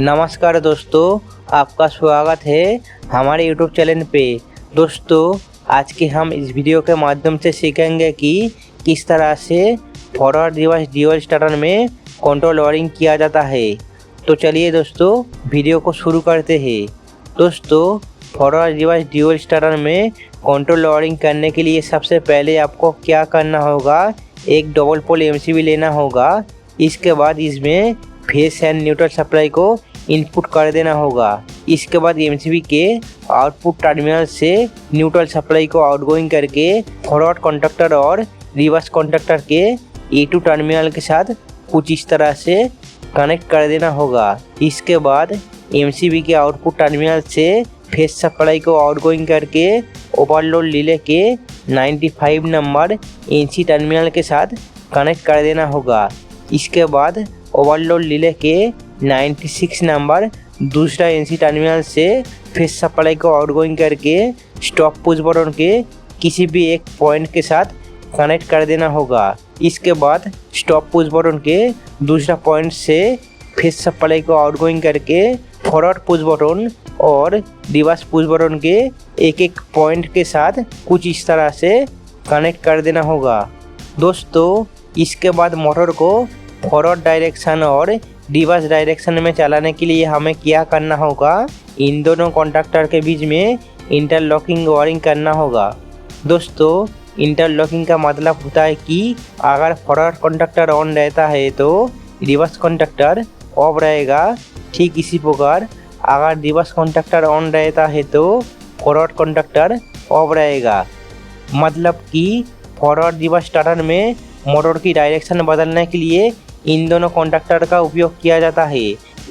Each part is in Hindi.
नमस्कार दोस्तों, आपका स्वागत है हमारे YouTube चैनल पे। दोस्तों, आज के हम इस वीडियो के माध्यम से सीखेंगे कि किस तरह से फॉरवर्ड रिवर्स ड्यूअल स्टार्टर में कंट्रोल लॉरिंग किया जाता है। तो चलिए दोस्तों, वीडियो को शुरू करते हैं। दोस्तों, फॉरवर्ड रिवर्स ड्यूअल स्टार्टर में कंट्रोल लॉरिंग करने के लिए सबसे पहले आपको क्या करना होगा, एक डबल पोल MCB लेना होगा। इसके बाद इसमें फेस एंड न्यूट्रल सप्लाई को इनपुट कर देना होगा। इसके बाद MCB के आउटपुट टर्मिनल से न्यूट्रल सप्लाई को आउटगोइंग करके फॉरवर्ड कॉन्टैक्टर और रिवर्स कॉन्टैक्टर के A2 टर्मिनल के साथ कुछ इस तरह से कनेक्ट कर देना होगा। इसके बाद MCB के आउटपुट टर्मिनल से फेस सप्लाई को आउटगोइंग करके ओवरलोड रिले के 95 नंबर NC टर्मिनल के साथ कनेक्ट कर देना होगा। इसके बाद ओवरलोड रिले के 96 नंबर दूसरा NC टर्मिनल से फेस सप्लाई को आउटगोइंग करके स्टॉप पुश बटन के किसी भी एक पॉइंट के साथ कनेक्ट कर देना होगा। इसके बाद स्टॉप पुश बटन के दूसरा पॉइंट से फेस सप्लाई को आउटगोइंग करके फॉरवर्ड पुश बटन और रिवर्स पुश बटन के एक एक पॉइंट के साथ कुछ इस तरह से कनेक्ट कर देना होगा। दोस्तों, इसके बाद मोटर को फॉरवर्ड डायरेक्शन और रिवर्स डायरेक्शन में चलाने के लिए हमें क्या करना होगा, इन दोनों कॉन्टैक्टर के बीच में इंटरलॉकिंग वायरिंग करना होगा। दोस्तों, इंटरलॉकिंग का मतलब होता है कि अगर फॉरवर्ड कॉन्टैक्टर ऑन रहता है तो रिवर्स कॉन्टैक्टर ऑफ रहेगा। ठीक इसी प्रकार अगर रिवर्स कॉन्टैक्टर ऑन रहता है तो फॉरवर्ड कॉन्टैक्टर ऑफ रहेगा। मतलब कि फॉरवर्ड रिवर्स स्टार्टर में मोटर की डायरेक्शन बदलने के लिए इन दोनों कॉन्टैक्टर का उपयोग किया जाता है,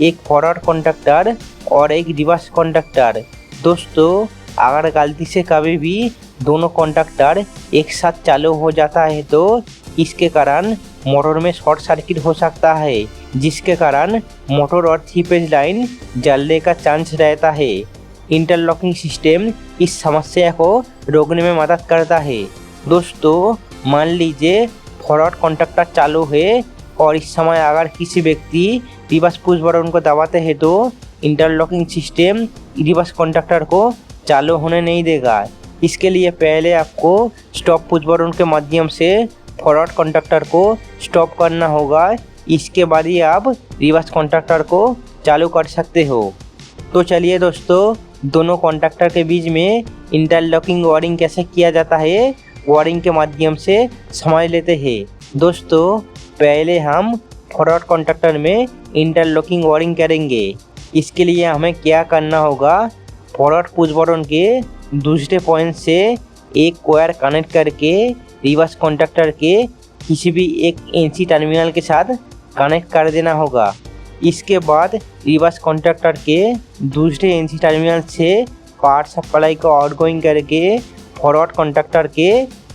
एक फॉरवर्ड कॉन्टैक्टर और एक रिवर्स कॉन्टैक्टर। दोस्तों, अगर गलती से कभी भी दोनों कॉन्टैक्टर एक साथ चालू हो जाता है तो इसके कारण मोटर में शॉर्ट सर्किट हो सकता है, जिसके कारण मोटर और 3 फेज लाइन जलने का चांस रहता है। इंटरलॉकिंग सिस्टम इस समस्या को रोकने में मदद करता है। दोस्तों, मान लीजिए फॉरवर्ड कॉन्टैक्टर चालू है और इस समय अगर किसी व्यक्ति रिवर्स पुश बटन को दबाते हैं तो इंटरलॉकिंग सिस्टम रिवर्स कॉन्टैक्टर को चालू होने नहीं देगा। इसके लिए पहले आपको स्टॉप पुश बटन के माध्यम से फॉरवर्ड कॉन्टैक्टर को स्टॉप करना होगा। इसके बाद ही आप रिवर्स कॉन्टैक्टर को चालू कर सकते हो। तो चलिए दोस्तों, दोनों कॉन्टैक्टर के बीच में इंटरलॉकिंग वायरिंग कैसे किया जाता है, वायरिंग के माध्यम से समझ लेते हैं। दोस्तों, पहले हम फॉरवर्ड कॉन्टैक्टर में इंटरलॉकिंग वायरिंग करेंगे। इसके लिए हमें क्या करना होगा, फॉरवर्ड पुश बटन के दूसरे पॉइंट से एक वायर कनेक्ट करके रिवर्स कॉन्टैक्टर के किसी भी एक NC टर्मिनल के साथ कनेक्ट कर देना होगा। इसके बाद रिवर्स कॉन्टैक्टर के दूसरे NC टर्मिनल से पावर सप्लाई को आउटगोइंग करके फॉरवर्ड कॉन्टैक्टर के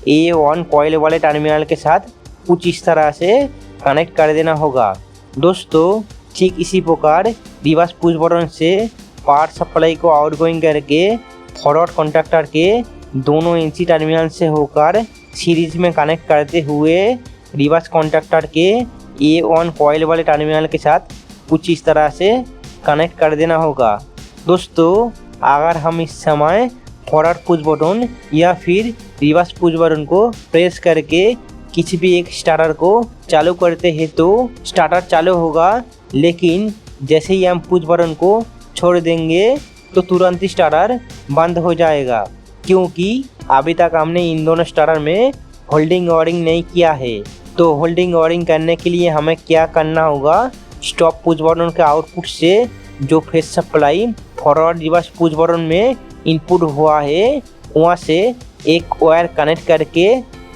A1 कॉइल वाले टर्मिनल के साथ कुछ इस तरह से कनेक्ट कर देना होगा। दोस्तों, ठीक इसी प्रकार रिवर्स पुश बटन से पावर सप्लाई को आउटगोइंग करके फॉरवर्ड कॉन्टैक्टर के दोनों NC टर्मिनल से होकर सीरीज में कनेक्ट करते हुए रिवर्स कॉन्टैक्टर के A1 कॉइल वाले टर्मिनल के साथ कुछ इस तरह से कनेक्ट कर देना होगा। दोस्तों, अगर हम इस समय फॉरवर्ड पुश बटन या फिर रिवर्स पुश बटन को प्रेस करके किसी भी एक स्टार्टर को चालू करते हैं तो स्टार्टर चालू होगा, लेकिन जैसे ही हम पुश बटन को छोड़ देंगे तो तुरंत ही स्टार्टर बंद हो जाएगा, क्योंकि अभी तक हमने इन दोनों स्टार्टर में होल्डिंग वायरिंग नहीं किया है। तो होल्डिंग वायरिंग करने के लिए हमें क्या करना होगा, स्टॉप पुश बटन के आउटपुट से जो face supply forward reverse push button में इनपुट हुआ है वहाँ से एक वायर कनेक्ट करके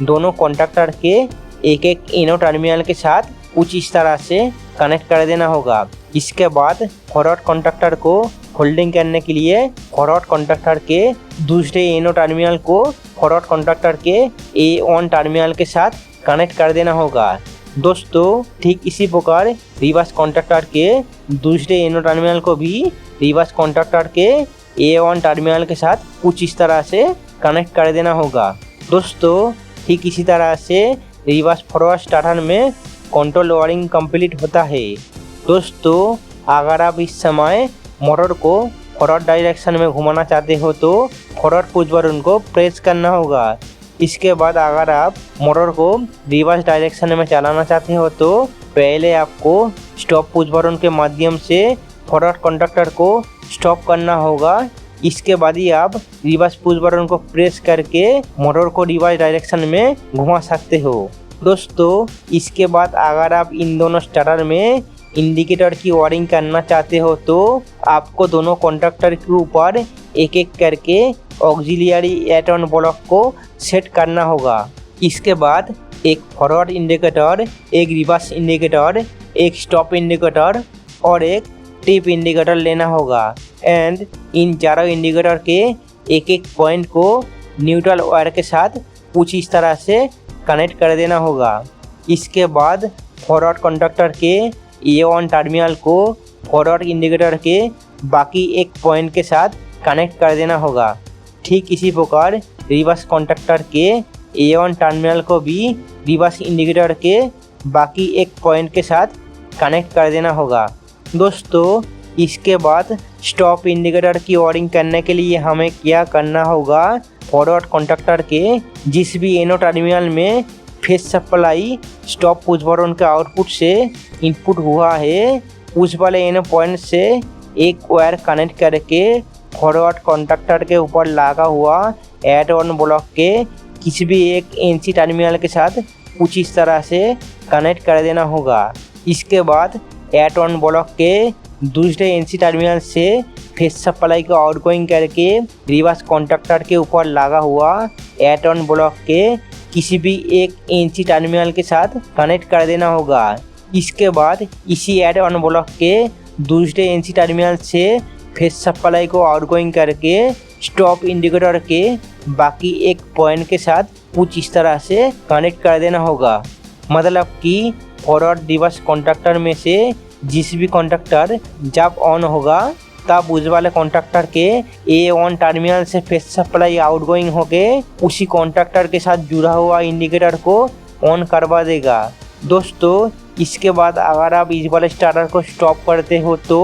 दोनों कॉन्टैक्टर के एक एक इनो टर्मिनल के साथ कुछ इस तरह से कनेक्ट कर देना होगा। इसके बाद फॉरवर्ड कॉन्टैक्टर को होल्डिंग करने के लिए फॉरवर्ड कॉन्टैक्टर के दूसरे इनो टर्मिनल को फॉरवर्ड कॉन्टैक्टर के A1 टर्मिनल के साथ कनेक्ट कर देना होगा। दोस्तों, ठीक इसी प्रकार रिवर्स कॉन्टैक्टर के दूसरे इनो टर्मिनल को भी रिवर्स कॉन्टैक्टर के A1 टर्मिनल के साथ कुछ इस तरह से कनेक्ट कर देना होगा। दोस्तों, ठीक इसी तरह से रिवर्स फॉरवर्ड स्टार्टर में कंट्रोल वायरिंग कंप्लीट होता है। दोस्तों, अगर आप इस समय मोटर को फॉरवर्ड डायरेक्शन में घुमाना चाहते हो तो फॉरवर्ड पुश बटन को प्रेस करना होगा। इसके बाद अगर आप मोटर को रिवर्स डायरेक्शन में चलाना चाहते हो तो पहले आपको स्टॉप पुश बटन के माध्यम से फॉरवर्ड कंडक्टर को स्टॉप करना होगा। इसके बाद ही आप रिवर्स पुश बटन को प्रेस करके मोटर को रिवर्स डायरेक्शन में घुमा सकते हो। दोस्तों इसके बाद अगर आप इन दोनों स्टार्टर में इंडिकेटर की वायरिंग करना चाहते हो तो आपको दोनों कंडक्टर के ऊपर एक एक करके ऑक्सिलियरी एड ऑन ब्लॉक को सेट करना होगा। इसके बाद एक फॉरवर्ड इंडिकेटर, एक रिवर्स इंडिकेटर, एक स्टॉप इंडिकेटर और एक टिप इंडिकेटर लेना होगा एंड इन चारों इंडिकेटर के एक एक पॉइंट को न्यूट्रल वायर के साथ कुछ इस तरह से कनेक्ट कर देना होगा। इसके बाद फॉरवर्ड कंडक्टर के A1 टर्मिनल को फॉरवर्ड इंडिकेटर के बाकी एक पॉइंट के साथ कनेक्ट कर देना होगा। ठीक इसी प्रकार रिवर्स कंडक्टर के A1 टर्मिनल को भी रिवर्स इंडिकेटर के बाकी एक पॉइंट के साथ कनेक्ट कर देना होगा। दोस्तों इसके बाद स्टॉप इंडिकेटर की वायरिंग करने के लिए हमें क्या करना होगा, फॉरवर्ड कंडक्टर के जिस भी एनो टर्मिनल में face supply stop push button के आउटपुट से इनपुट हुआ है उस वाले एनो पॉइंट से एक वायर कनेक्ट करके फॉरवर्ड कंडक्टर के ऊपर लगा हुआ एड ऑन ब्लॉक के किसी भी एक एनसी टर्मिनल के साथ कुछ इस तरह से कनेक्ट कर देना होगा। इसके बाद एड ऑन ब्लॉक के दूसरे एनसी टर्मिनल से फेस सप्लाई को आउटगोइंग करके रिवर्स कंडक्टर के ऊपर लगा हुआ एड ऑन ब्लॉक के किसी भी एक एनसी टर्मिनल के साथ कनेक्ट कर देना होगा। इसके बाद इसी एड ऑन ब्लॉक के दूसरे एनसी टर्मिनल से फेस सप्लाई को आउटगोइंग करके स्टॉप इंडिकेटर के बाकी एक पॉइंट के साथ कुछ इस तरह से कनेक्ट कर देना होगा। मतलब कि फॉरवर्ड रिवर्स कंडक्टर में से जिस भी कंडक्टर जब ऑन होगा तब उस वाले कंडक्टर के A1 टर्मिनल से फेस सप्लाई आउटगोइंग होके उसी कंडक्टर के साथ जुड़ा हुआ इंडिकेटर को ऑन करवा देगा। दोस्तों इसके बाद अगर आप इस वाले स्टार्टर को स्टॉप करते हो तो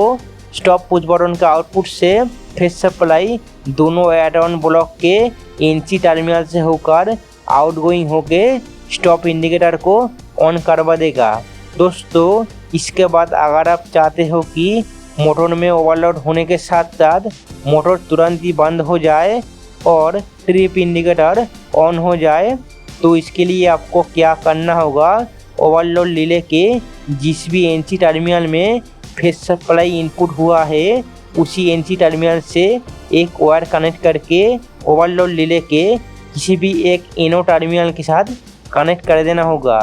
स्टॉप पुश बटन के आउटपुट से फेस सप्लाई दोनों एड ऑन ब्लॉक के एनसी टर्मिनल से होकर आउटगोइंग होके स्टॉप इंडिकेटर को ऑन करवा देगा। दोस्तों इसके बाद अगर आप चाहते हो कि मोटर में ओवरलोड होने के साथ साथ मोटर तुरंत ही बंद हो जाए और ट्रिप इंडिकेटर ऑन हो जाए तो इसके लिए आपको क्या करना होगा, ओवरलोड रिले के जिस भी एनसी टर्मिनल में फेस सप्लाई इनपुट हुआ है उसी एनसी टर्मिनल से एक वायर कनेक्ट करके ओवरलोड रिले के किसी भी एक एनो टर्मिनल के साथ कनेक्ट कर देना होगा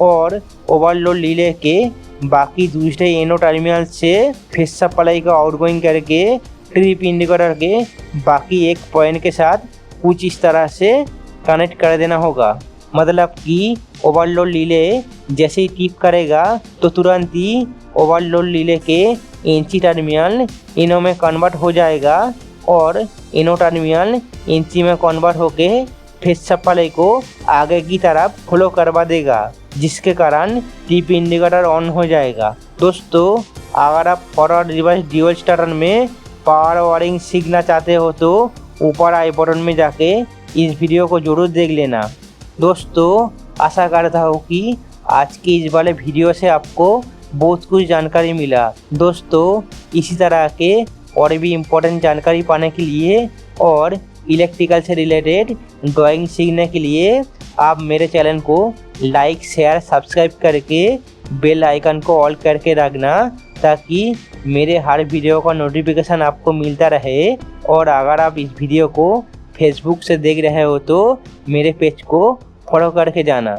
और ओवरलोड रिले के बाकी दूसरे एनो टर्मिनल से फेस सप्लाई का आउटगोइंग करके ट्रिप इंडिकेटर के बाकी एक पॉइंट के साथ कुछ इस तरह से कनेक्ट कर देना होगा। मतलब कि ओवरलोड रिले जैसे ही टिप करेगा तो तुरंत ही ओवरलोड रिले के एनसी टर्मिनल इनो में कन्वर्ट हो जाएगा और इनो टर्मिनल एनसी में कन्वर्ट होके फेस सप्लाई को आगे की तरफ फ्लो करवा देगा जिसके कारण टिप इंडिकेटर ऑन हो जाएगा। दोस्तों अगर आप फॉरवर्ड रिवर्स ड्यूअल स्टार्टर में पावर वायरिंग सीखना चाहते हो तो ऊपर आई बटन में जाके इस वीडियो को जरूर देख लेना। दोस्तों आशा करता हूँ कि आज की इस वाले वीडियो से आपको बहुत कुछ जानकारी मिला। दोस्तों इसी तरह के और भी इम्पोर्टेंट जानकारी पाने के लिए और इलेक्ट्रिकल से रिलेटेड ड्राइंग सीखने के लिए आप मेरे चैनल को लाइक शेयर सब्सक्राइब करके बेल आइकन को ऑल करके रखना ताकि मेरे हर वीडियो का नोटिफिकेशन आपको मिलता रहे। और अगर आप इस वीडियो को फेसबुक से देख रहे हो तो मेरे पेज को फॉलो करके जाना।